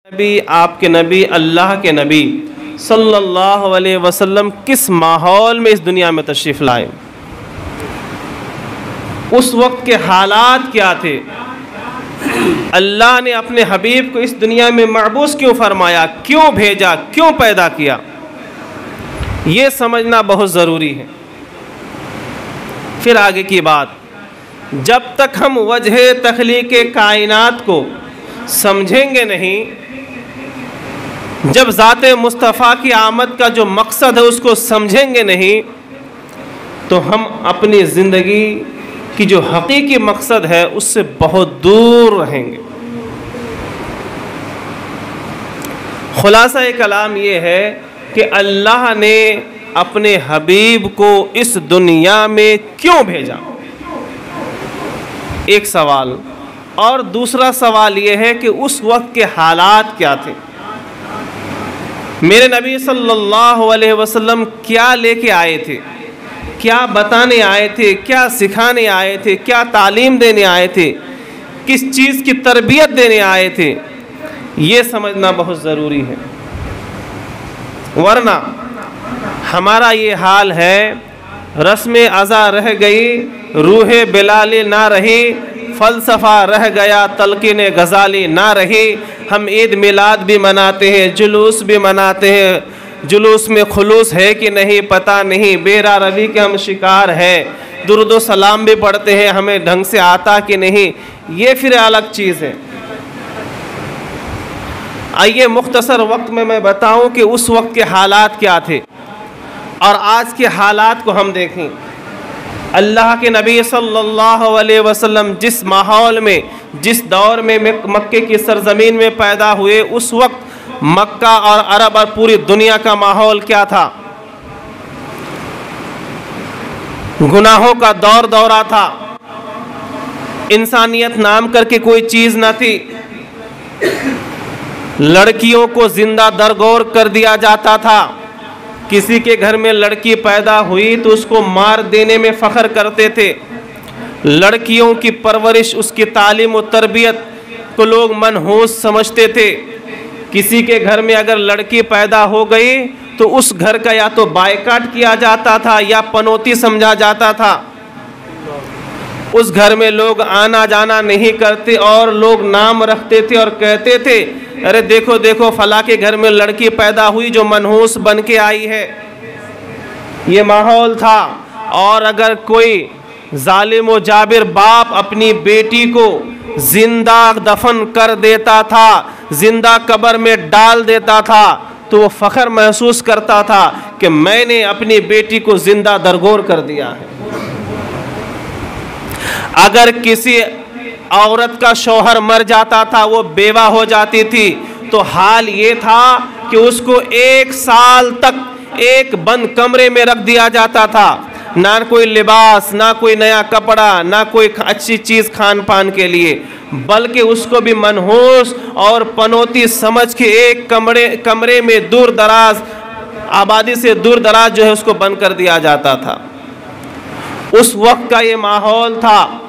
नबी, आपके नबी, अल्लाह के नबी सल्लल्लाहु अलैहि वसल्लम किस माहौल में इस दुनिया में तशरीफ़ लाए, उस वक्त के हालात क्या थे, अल्लाह ने अपने हबीब को इस दुनिया में मबूस क्यों फरमाया, क्यों भेजा, क्यों पैदा किया, ये समझना बहुत ज़रूरी है। फिर आगे की बात, जब तक हम वजह तख्लीक़ कायनात को समझेंगे नहीं, जब ज़ात मुस्तफ़ा की आमद का जो मकसद है उसको समझेंगे नहीं, तो हम अपनी ज़िंदगी की जो हकीकी मकसद है उससे बहुत दूर रहेंगे। खुलासा कलाम ये है कि अल्लाह ने अपने हबीब को इस दुनिया में क्यों भेजा, एक सवाल। और दूसरा सवाल ये है कि उस वक्त के हालात क्या थे, मेरे नबी सल्लल्लाहु अलैहि वसल्लम क्या लेके आए थे, क्या बताने आए थे, क्या सिखाने आए थे, क्या तालीम देने आए थे, किस चीज़ की तरबियत देने आए थे, ये समझना बहुत ज़रूरी है। वरना हमारा ये हाल है, रस्म अज़ा रह गई, रूह बिलाली ना रही, फ़लसफ़ा रह गया, तलक़ीन गज़ाली ना रही। हम ईद मिलाद भी मनाते हैं, जुलूस भी मनाते हैं, जुलूस में खुलूस है कि नहीं पता नहीं, बेरा रवि के हम शिकार हैं, दुरूद सलाम भी पढ़ते हैं, हमें ढंग से आता कि नहीं, ये फिर अलग चीज़ है। आइए मुख्तसर वक्त में मैं बताऊं कि उस वक्त के हालात क्या थे और आज के हालात को हम देखें। अल्लाह के नबी सल्लल्लाहु अलैहि वसल्लम जिस माहौल में, जिस दौर में मक्के की सरजमीन में पैदा हुए, उस वक्त मक्का और अरब और पूरी दुनिया का माहौल क्या था। गुनाहों का दौर दौरा था, इंसानियत नाम करके कोई चीज़ न थी, लड़कियों को जिंदा दरगोर कर दिया जाता था। किसी के घर में लड़की पैदा हुई तो उसको मार देने में फ़ख्र करते थे। लड़कियों की परवरिश, उसकी तालीम और तरबियत को लोग मनहूस समझते थे। किसी के घर में अगर लड़की पैदा हो गई तो उस घर का या तो बायकाट किया जाता था या पनौती समझा जाता था। उस घर में लोग आना जाना नहीं करते और लोग नाम रखते थे और कहते थे, अरे देखो देखो फला के घर में लड़की पैदा हुई जो मनहूस बन के आई है। ये माहौल था। और अगर कोई जालिम व जाबिर बाप अपनी बेटी को जिंदा दफन कर देता था, जिंदा कब्र में डाल देता था, तो वो फ़ख्र महसूस करता था कि मैंने अपनी बेटी को जिंदा दरगोर कर दिया है। अगर किसी औरत का शौहर मर जाता था, वो बेवा हो जाती थी, तो हाल ये था कि उसको 1 साल तक एक बंद कमरे में रख दिया जाता था। ना कोई लिबास, ना कोई नया कपड़ा, ना कोई अच्छी चीज़ खान पान के लिए, बल्कि उसको भी मनहूस और पनौती समझ के एक कमरे में दूर दराज, आबादी से दूर दराज जो है उसको बंद कर दिया जाता था। उस वक्त का ये माहौल था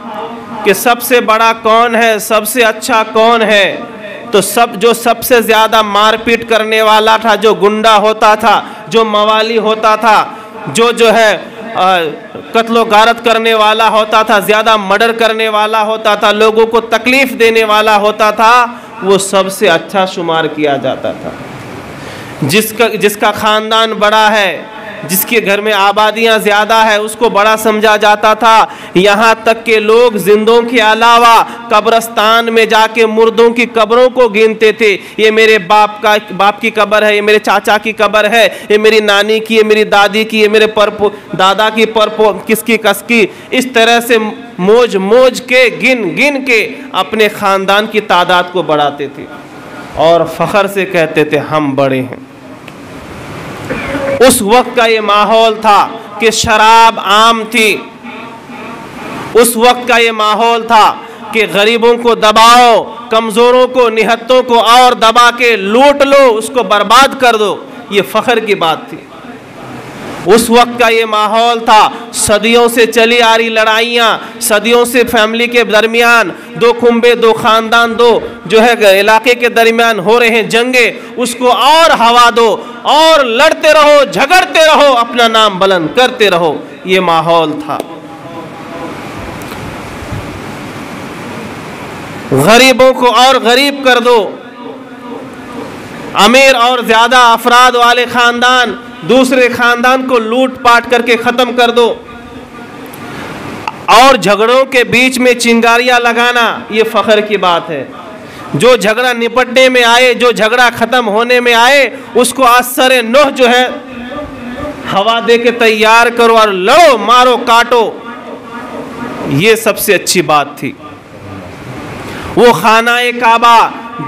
कि सबसे बड़ा कौन है, सबसे अच्छा कौन है, तो जो सबसे ज़्यादा मारपीट करने वाला था, जो गुंडा होता था, जो मवाली होता था, जो है कत्लो गारत करने वाला होता था, ज़्यादा मर्डर करने वाला होता था, लोगों को तकलीफ़ देने वाला होता था, वो सबसे अच्छा शुमार किया जाता था। जिसका ख़ानदान बड़ा है, जिसके घर में आबादियाँ ज़्यादा है, उसको बड़ा समझा जाता था। यहाँ तक के लोग जिंदों के अलावा कब्रस्तान में जाके मुर्दों की कब्रों को गिनते थे। ये मेरे बाप की कब्र है, ये मेरे चाचा की कब्र है, ये मेरी नानी की, ये मेरी दादी की, ये मेरे दादा की, किसकी कसकी। इस तरह से मोज के गिन के अपने ख़ानदान की तादाद को बढ़ाते थे और फ़ख्र से कहते थे हम बड़े हैं। उस वक्त का ये माहौल था कि शराब आम थी। उस वक्त का ये माहौल था कि गरीबों को दबाओ, कमज़ोरों को, निहत्तों को और दबा के लूट लो, उसको बर्बाद कर दो, ये फ़ख्र की बात थी। उस वक्त का ये माहौल था। सदियों से चली आ रही लड़ाइयाँ, सदियों से फैमिली के दरमियान, दो कुंबे, दो ख़ानदान, दो जो है इलाके के दरमियान हो रहे हैं जंगे, उसको और हवा दो और लड़ते रहो, झगड़ते रहो, अपना नाम बुलंद करते रहो। ये माहौल था। गरीबों को और गरीब कर दो, अमीर और ज़्यादा अफराद वाले ख़ानदान दूसरे ख़ानदान को लूट पाट करके ख़त्म कर दो। और झगड़ों के बीच में चिंगारियाँ लगाना, ये फ़ख्र की बात है। जो झगड़ा निपटने में आए, जो झगड़ा ख़त्म होने में आए, उसको असर नोह जो है हवा दे के तैयार करो और लड़ो, मारो, काटो। ये सबसे अच्छी बात थी। वो खाना-ए काबा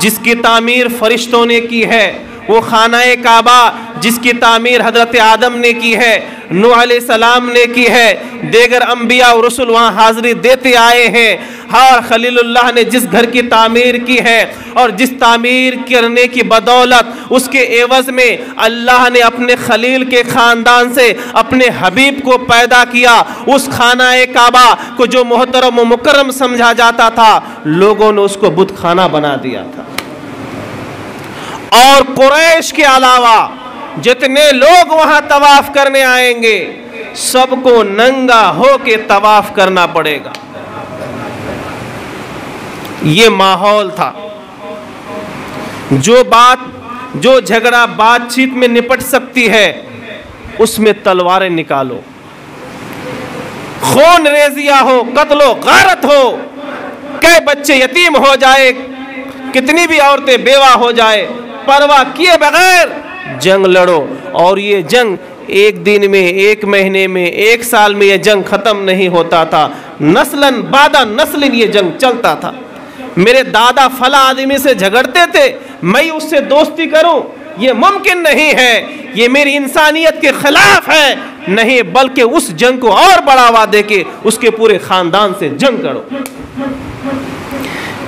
जिसकी तामीर फरिश्तों ने की है, वो खाना-ए काबा जिसकी तामीर हज़रत आदम ने की है, नूह अलैहिस्सलाम ने की है, देगर अंबिया और रसूल वहाँ हाज़िरी देते आए हैं। हाँ, खलीलुल्लाह ने जिस घर की तामीर की है और जिस तामीर करने की बदौलत उसके एवज़ में अल्लाह ने अपने खलील के ख़ानदान से अपने हबीब को पैदा किया, उस खाना-ए काबा को जो मोहतरम व मुकर्रम समझा जाता था, लोगों ने उसको बुत खाना बना दिया था। और कुरैश के अलावा जितने लोग वहां तवाफ करने आएंगे, सबको नंगा होके तवाफ करना पड़ेगा। ये माहौल था। जो झगड़ा बातचीत में निपट सकती है, उसमें तलवारें निकालो। खून रेजिया हो, कत्लो गारत हो, कई बच्चे यतीम हो जाए, कितनी भी औरतें बेवा हो जाए, परवाह किए बगैर जंग लड़ो। और ये जंग एक दिन में, एक महीने में, एक साल में ये जंग ख़त्म नहीं होता था। नस्लन बादा नस्लिन ये जंग चलता था। मेरे दादा फला आदमी से झगड़ते थे, मैं उससे दोस्ती करूं, ये मुमकिन नहीं है, ये मेरी इंसानियत के खिलाफ है। नहीं, बल्कि उस जंग को और बढ़ावा देके उसके पूरे ख़ानदान से जंग करो।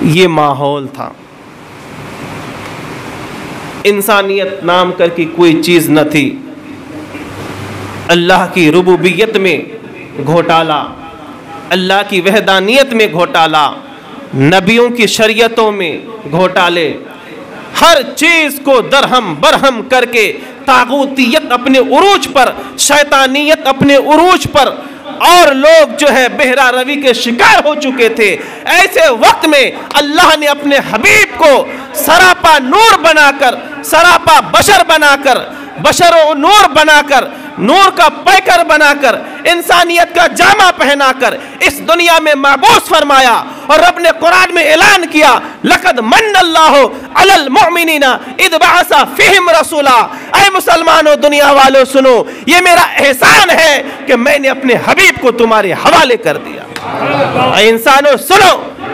ये माहौल था। इंसानियत नाम करके कोई चीज़ न थी। अल्लाह की रुबूबियत में घोटाला, अल्लाह की वहदानियत में घोटाला, नबियों की शरीयतों में घोटाले, हर चीज़ को दरहम बरहम करके तागूतियत अपने उरूज पर, शैतानियत अपने उरूज पर, और लोग जो है बेहरा रवि के शिकार हो चुके थे। ऐसे वक्त में अल्लाह ने अपने हबीब को सरापा नूर बनाकर, सरापा बशर बनाकर, बशर व नूर बनाकर, नूर का पैकर बनाकर, इंसानियत का जामा पहनाकर इस दुनिया में महबूस फरमाया। और रब ने कुरान में ऐलान किया, लक़द मन्नल्लाहु अलल मुअमिनीना इद बअसा फ़ीहिम रसूला। ऐ मुसलमानों, दुनिया वालों, सुनो, ये मेरा एहसान है कि मैंने अपने हबीब को तुम्हारे हवाले कर दिया। ऐ इंसानों सुनो,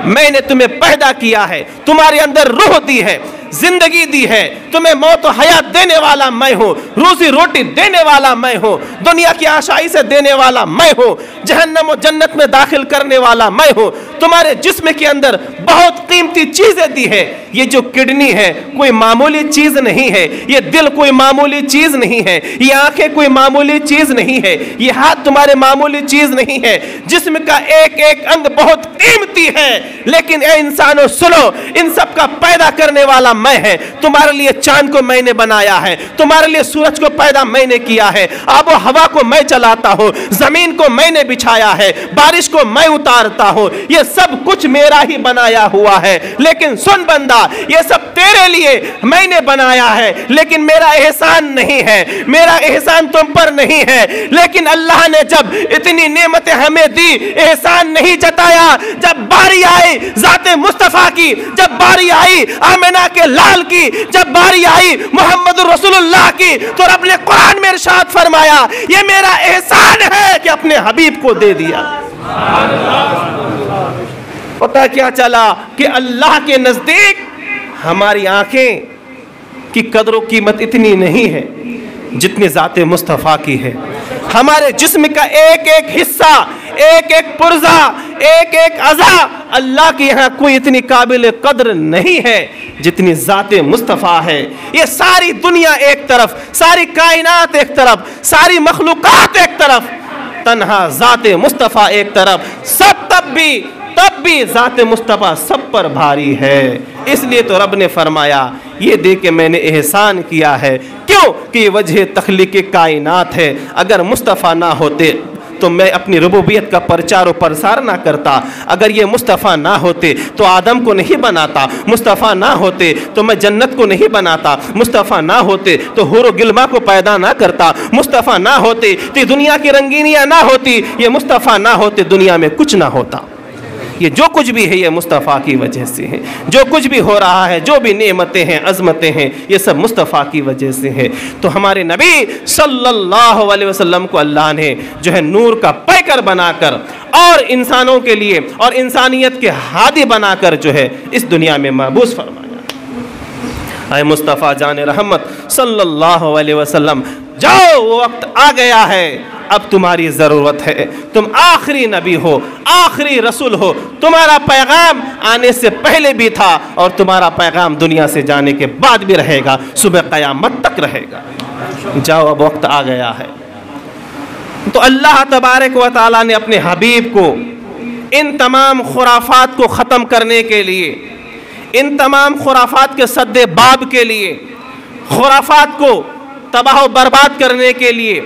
मैंने तुम्हें पैदा किया है, तुम्हारे अंदर रूह दी है, जिंदगी दी है, तुम्हें मौत और हयात देने वाला मैं हूँ, रोजी रोटी देने वाला मैं हूँ, दुनिया की आशाई से देने वाला मैं हूँ, जहन्नम और जन्नत में दाखिल करने वाला मैं हूँ। तुम्हारे जिस्म के अंदर बहुत कीमती चीजें दी है। ये जो किडनी है कोई मामूली चीज नहीं है, ये दिल कोई मामूली चीज नहीं है, ये आंखें कोई मामूली चीज नहीं है, ये हाथ तुम्हारे मामूली चीज नहीं है। जिस्म का एक एक अंग बहुत कीमती है। लेकिन ए इंसानों सुनो, इन सब का पैदा करने वाला मैं है। तुम्हारे लिए चांद को मैंने बनाया है, तुम्हारे लिए सूरज को पैदा मैंने किया है, आबो हवा को मैं चलाता हूँ, जमीन को मैंने बिछाया है, बारिश को मैं उतारता हूँ, ये सब कुछ मेरा ही बनाया हुआ है। लेकिन सुन बंदा, ये सब तेरे लिए मैंने बनाया है, लेकिन मेरा एहसान नहीं है, मेरा एहसान तुम पर नहीं है। लेकिन अल्लाह ने जब इतनी नेमतें हमें दी, एहसान नहीं जताया। जब बारी आई ज़ाते मुस्तफ़ा की, जब बारी आई आमिना के लाल की, जब बारी आई मोहम्मद रसूलुल्लाह की, तो रब ने कुरान में इरशाद फरमाया, ये मेरा एहसान है कि अपने हबीब को दे दिया। पता क्या चला कि अल्लाह के नजदीक हमारी आंखें की कदर कीमत इतनी नहीं है जितनी ज़ाते मुस्तफ़ा की है। हमारे जिस्म का एक एक हिस्सा, एक एक पुर्जा, एक एक अज़ा अल्लाह के यहाँ कोई इतनी काबिल कद्र नहीं है जितनी ज़ाते मुस्तफ़ा है। ये सारी दुनिया एक तरफ, सारी कायनात एक तरफ, सारी मखलूक़ात एक तरफ, तन्हा ज़ाते मुस्तफ़ा एक तरफ, सब तब भी ज़ाते मुस्तफ़ा सब पर भारी है। इसलिए तो रब ने फरमाया ये दे के मैंने एहसान किया है। क्यों? कि ये वजह तख्लीक़ कायनात है। अगर मुस्तफ़ा ना होते तो मैं अपनी रुबूबियत का प्रचार और प्रसार ना करता। अगर ये मुस्तफ़ा ना होते तो आदम को नहीं बनाता। मुस्तफ़ा ना होते तो मैं जन्नत को नहीं बनाता। मुस्तफ़ा ना होते तो हुर गिलमा को पैदा ना करता। मुस्तफ़ा ना होते तो दुनिया की रंगीनियाँ ना होती। ये मुस्तफ़ा ना होते दुनिया में कुछ ना होता। ये जो कुछ भी है ये मुस्तफ़ा की वजह से है। जो कुछ भी हो रहा है, जो भी नेमतें हैं, अज़मतें हैं, ये सब मुस्तफ़ा की वजह से है। तो हमारे नबी सल्लल्लाहु अलैहि वसल्लम को अल्लाह ने जो है नूर का पैकर बनाकर और इंसानों के लिए और इंसानियत के हादी बनाकर जो है इस दुनिया में महबूस फरमाया। ऐ मुस्तफ़ा जान रहमत सल्लल्लाहु अलैहि वसल्लम, जाओ वो वक्त आ गया है, अब तुम्हारी ज़रूरत है। तुम आखिरी नबी हो, आखिरी रसूल हो। तुम्हारा पैगाम आने से पहले भी था और तुम्हारा पैगाम दुनिया से जाने के बाद भी रहेगा, सुबह क़यामत तक रहेगा। जाओ अब वक्त आ गया है। तो अल्लाह तबारक व तआला ने अपने हबीब को इन तमाम खुराफात को ख़त्म करने के लिए, इन तमाम खुराफात के सद्दे बाब के लिए, खुराफात को तबाह बर्बाद करने के लिए,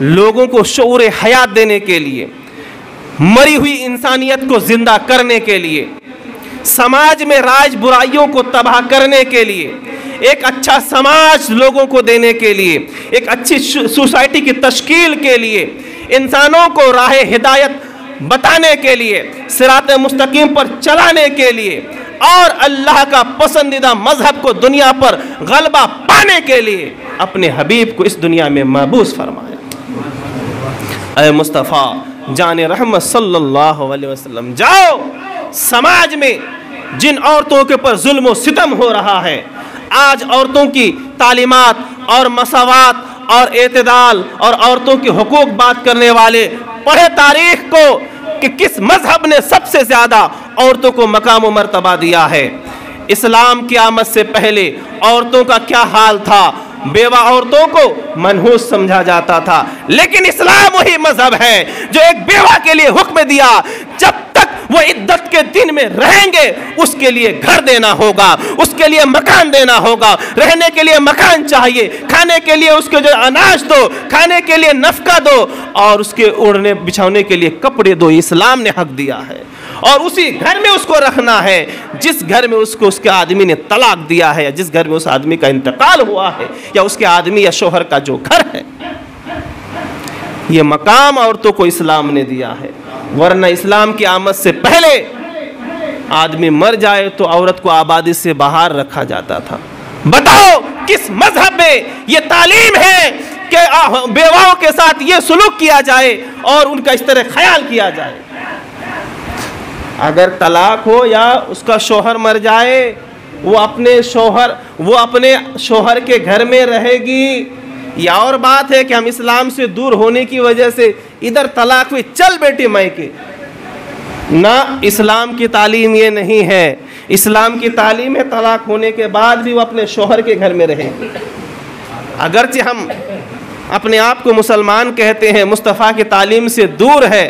लोगों को शऊर हयात देने के लिए, मरी हुई इंसानियत को जिंदा करने के लिए, समाज में राज बुराइयों को तबाह करने के लिए, एक अच्छा समाज लोगों को देने के लिए, एक अच्छी सोसाइटी की तश्कील के लिए, इंसानों को राह हिदायत बताने के लिए, सिरात मुस्तकीम पर चलाने के लिए और अल्लाह का पसंदीदा मजहब को दुनिया पर गलबा पाने के लिए अपने हबीब को इस दुनिया में महबूस फरमाया। ऐ मुस्तफ़ा जान रहमत सल्लल्लाहु अलैहि वसल्लम, जाओ समाज में जिन औरतों के ऊपर जुल्म व सितम हो रहा है, आज औरतों की तालीमात और मसावात और एतदाल और औरतों के हुकूक बात करने वाले पढ़े तारीख को कि किस मजहब ने सबसे ज़्यादा औरतों को मकाम व मर्तबा दिया है। इस्लाम की आमद से पहले औरतों का क्या हाल था? बेवा औरतों को मनहूस समझा जाता था, लेकिन इस्लाम वही मजहब है जो एक बेवा के लिए हुक्म दिया जब तक वो इद्दत के दिन में रहेंगे उसके लिए घर देना होगा, उसके लिए मकान देना होगा, रहने के लिए मकान चाहिए, खाने के लिए उसके जो अनाज दो, खाने के लिए नफका दो और उसके ओढ़ने बिछाने के लिए कपड़े दो। इस्लाम ने हक दिया है और उसी घर में उसको रखना है जिस घर में उसको उसके आदमी ने तलाक दिया है या जिस घर में उस आदमी का इंतकाल हुआ है या उसके आदमी या शोहर का जो घर है। ये मकाम औरतों को इस्लाम ने दिया है, वरना इस्लाम की आमद से पहले आदमी मर जाए तो औरत को आबादी से बाहर रखा जाता था। बताओ किस मजहब में ये तालीम है कि बेवाओं के साथ ये सुलूक किया जाए और उनका इस तरह ख्याल किया जाए? अगर तलाक हो या उसका शोहर मर जाए, वो अपने शोहर के घर में रहेगी। या और बात है कि हम इस्लाम से दूर होने की वजह से इधर तलाक हुई, चल बेटी मायके ना, इस्लाम की तालीम ये नहीं है। इस्लाम की तालीम है तलाक होने के बाद भी वो अपने शोहर के घर में रहेंगे। अगरचे हम अपने आप को मुसलमान कहते हैं, मुस्तफ़ा की तालीम से दूर है,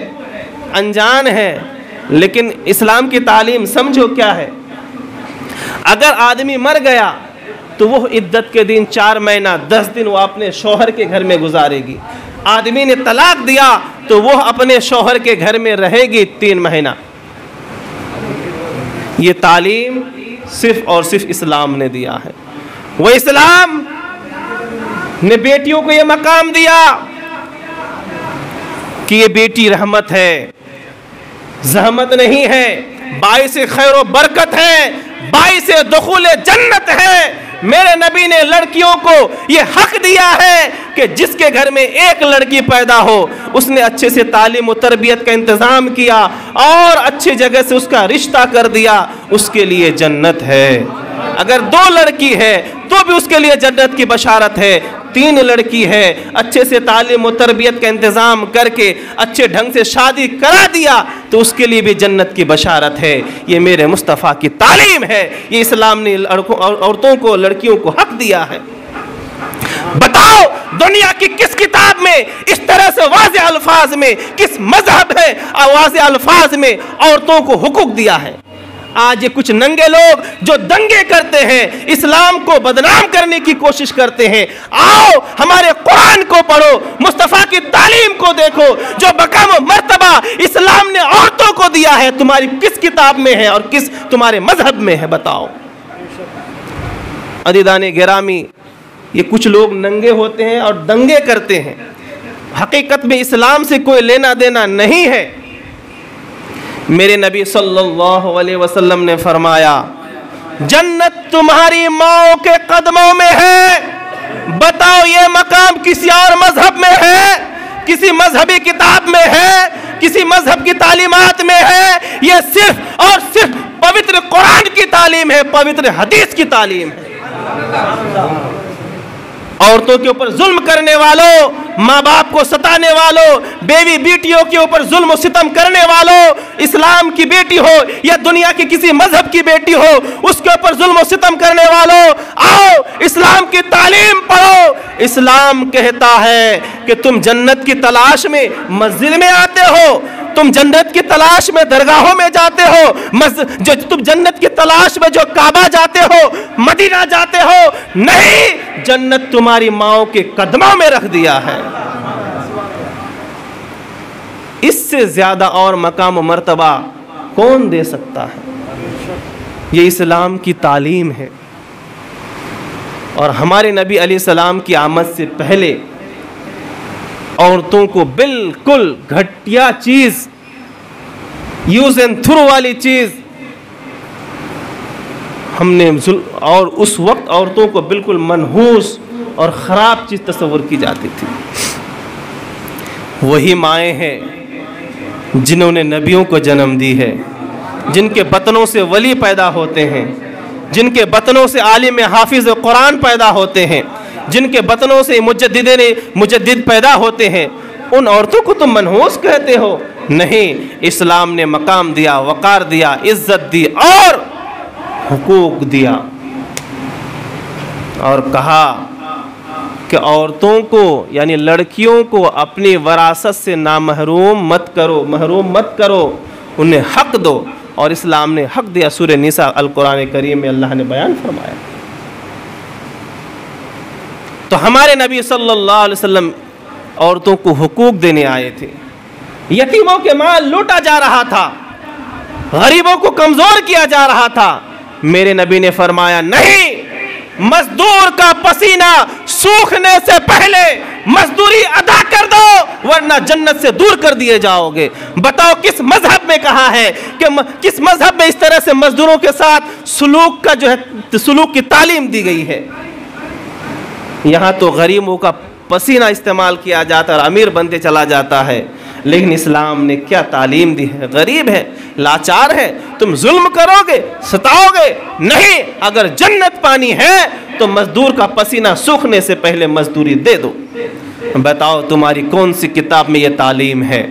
अनजान है, लेकिन इस्लाम की तालीम समझो क्या है। अगर आदमी मर गया तो वो इद्दत के दिन 4 महीना 10 दिन वो अपने शौहर के घर में गुजारेगी। आदमी ने तलाक दिया तो वो अपने शौहर के घर में रहेगी 3 महीना। ये तालीम सिर्फ और सिर्फ इस्लाम ने दिया है। वो इस्लाम ने बेटियों को ये मकाम दिया कि ये बेटी रहमत है, जहमत नहीं है, बाइस खैर व बरकत है, बाइस दुखूल जन्नत है। मेरे नबी ने लड़कियों को ये हक दिया है कि जिसके घर में एक लड़की पैदा हो उसने अच्छे से तालीम और तरबियत का इंतज़ाम किया और अच्छी जगह से उसका रिश्ता कर दिया, उसके लिए जन्नत है। अगर 2 लड़की है तो भी उसके लिए जन्नत की बशारत है, 3 लड़की है, अच्छे से तालीम और तरबियत का इंतज़ाम करके अच्छे ढंग से शादी करा दिया तो उसके लिए भी जन्नत की बशारत है। ये मेरे मुस्तफ़ा की तालीम है। ये इस्लाम ने औरतों को, लड़कियों को हक दिया है। बताओ दुनिया की किस किताब में इस तरह से वाज़े अल्फाज में, किस मजहब है वाज़े अल्फाज में औरतों को हुकूक दिया है? आज ये कुछ नंगे लोग जो दंगे करते हैं, इस्लाम को बदनाम करने की कोशिश करते हैं। आओ हमारे कुरान को पढ़ो, मुस्तफ़ा की तालीम को देखो, जो मकाम मर्तबा इस्लाम ने औरतों को दिया है तुम्हारी किस किताब में है और किस तुम्हारे मजहब में है? बताओ। अदीदाने गिरामी, ये कुछ लोग नंगे होते हैं और दंगे करते हैं, हकीकत में इस्लाम से कोई लेना देना नहीं है। मेरे नबी सल्लल्लाहु अलैहि वसल्लम ने फरमाया, जन्नत तुम्हारी माओ के कदमों में है। बताओ ये मकाम किसी और मजहब में है, किसी मजहबी किताब में है, किसी मजहब की तालीमात में है? ये सिर्फ और सिर्फ पवित्र कुरान की तालीम है, पवित्र हदीस की तालीम है। औरतों के ऊपर जुल्म करने वालों, माँ बाप को सताने वालों, बेवी बेटियों के ऊपर जुल्म सितम करने वालों, इस्लाम की बेटी हो या दुनिया की किसी मजहब की बेटी हो, उसके ऊपर जुल्म सितम करने वालों, आओ इस्लाम की तालीम पढ़ो। इस्लाम कहता है कि तुम जन्नत की तलाश में मस्जिद में आते हो, तुम जन्नत की तलाश में दरगाहों में जाते हो, जो तुम जन्नत की तलाश में जो काबा जाते हो, मदीना जाते हो, नहीं, जन्नत तुम्हारी माओ के कदमों में रख दिया है। इससे ज्यादा और मकाम मर्तबा कौन दे सकता है? ये इस्लाम की तालीम है। और हमारे नबी अलैहिस्सलाम की आमद से पहले औरतों को बिल्कुल घटिया चीज, यूज एंड थ्रू वाली चीज हमने, और उस वक्त औरतों को बिल्कुल मनहूस और ख़राब चीज़ तस्वर की जाती थी। वही माएँ हैं जिन्होंने नबियों को जन्म दी है, जिनके बतनों से वली पैदा होते हैं, जिनके बतनों से आलिम हाफिज कुरान पैदा होते हैं, जिनके बतनों से मुजद्दिद पैदा होते हैं। उन औरतों को तुम मनहूस कहते हो? नहीं, इस्लाम ने मकाम दिया, वक़ार दिया, इज्जत दी और हुकूक दिया। और कहा कि औरतों को यानी लड़कियों को अपनी वरासत से नामहरूम मत करो, महरूम मत करो, उन्हें हक दो। और इस्लाम ने हक दिया। सूरह निसा अल कुरान करीम में अल्लाह ने बयान फरमाया। तो हमारे नबी सल्लल्लाहु अलैहि वसल्लम औरतों को हुकूक देने आए थे। यतीमों के माल लूटा जा रहा था, गरीबों को कमजोर किया जा रहा था। मेरे नबी ने फरमाया, नहीं, मजदूर का पसीना सूखने से पहले मजदूरी अदा कर दो, वरना जन्नत से दूर कर दिए जाओगे। बताओ किस मजहब में कहा है कि किस मजहब में इस तरह से मजदूरों के साथ सुलूक का जो है, सुलूक की तालीम दी गई है? यहाँ तो गरीबों का पसीना इस्तेमाल किया जाता है और अमीर बनते चला जाता है। लेकिन इस्लाम ने क्या तालीम दी है? गरीब है, लाचार है, तुम जुल्म करोगे, सताओगे? नहीं, अगर जन्नत पानी है तो मजदूर का पसीना सूखने से पहले मजदूरी दे दो। बताओ तुम्हारी कौन सी किताब में यह तालीम है?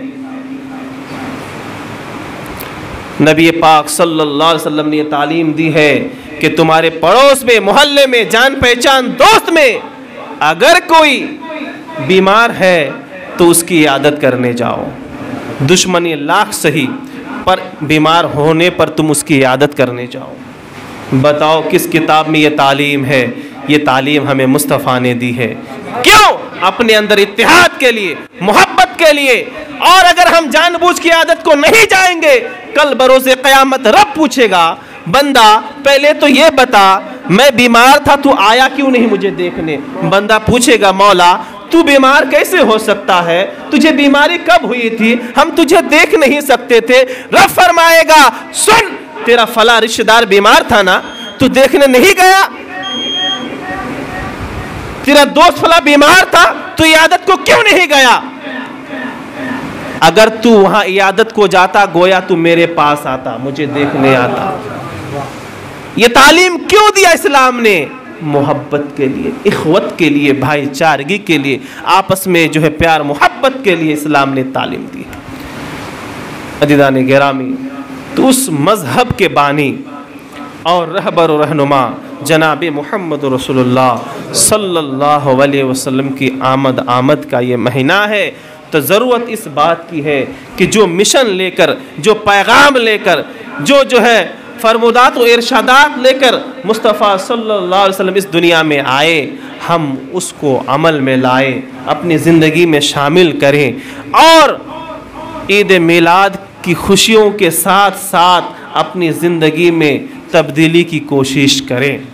नबी पाक सल्लल्लाहु अलैहि वसल्लम ने यह तालीम दी है कि तुम्हारे पड़ोस में, मोहल्ले में, जान पहचान दोस्त में अगर कोई बीमार है तो उसकी इयादत करने जाओ। दुश्मनी लाख सही, पर बीमार होने पर तुम उसकी इयादत करने जाओ। बताओ किस किताब में ये तालीम है? ये तालीम हमें मुस्तफ़ा ने दी है। क्यों? अपने अंदर इत्तेहाद के लिए, मोहब्बत के लिए। और अगर हम जानबूझ की आदत को नहीं जाएंगे, कल बरोज़े क़यामत रब पूछेगा, बंदा पहले तो ये बता, मैं बीमार था, तू आया क्यों नहीं मुझे देखने? बंदा पूछेगा, मौला तू बीमार कैसे हो सकता है? तुझे बीमारी कब हुई थी? हम तुझे देख नहीं सकते थे। रब फरमाएगा, सुन, तेरा फला रिश्तेदार बीमार था ना, तू देखने नहीं गया? तेरा दोस्त फला बीमार था, तू इयादत को क्यों नहीं गया? अगर तू वहां इयादत को जाता, गोया तू मेरे पास आता, मुझे देखने आता। ये तालीम क्यों दिया इस्लाम ने? मोहब्बत के लिए, इख़वत के लिए, भाईचारगी के लिए, आपस में जो है प्यार मोहब्बत के लिए इस्लाम ने तालीम दी है। अज़ीज़ान गिरामी, तो उस मज़हब के बानी और रहबर और रहनुमा जनाब मुहम्मद रसूलुल्लाह सल्लल्लाहु अलैहि वसल्लम की आमद का ये महीना है। तो ज़रूरत इस बात की है कि जो मिशन लेकर, जो पैगाम लेकर, जो है फरमुदात व इरशादात लेकर मुस्तफ़ा सल्लल्लाहु अलैहि वसल्लम इस दुनिया में आए, हम उसको अमल में लाए, अपनी ज़िंदगी में शामिल करें और ईद मिलाद की खुशियों के साथ साथ अपनी ज़िंदगी में तब्दीली की कोशिश करें।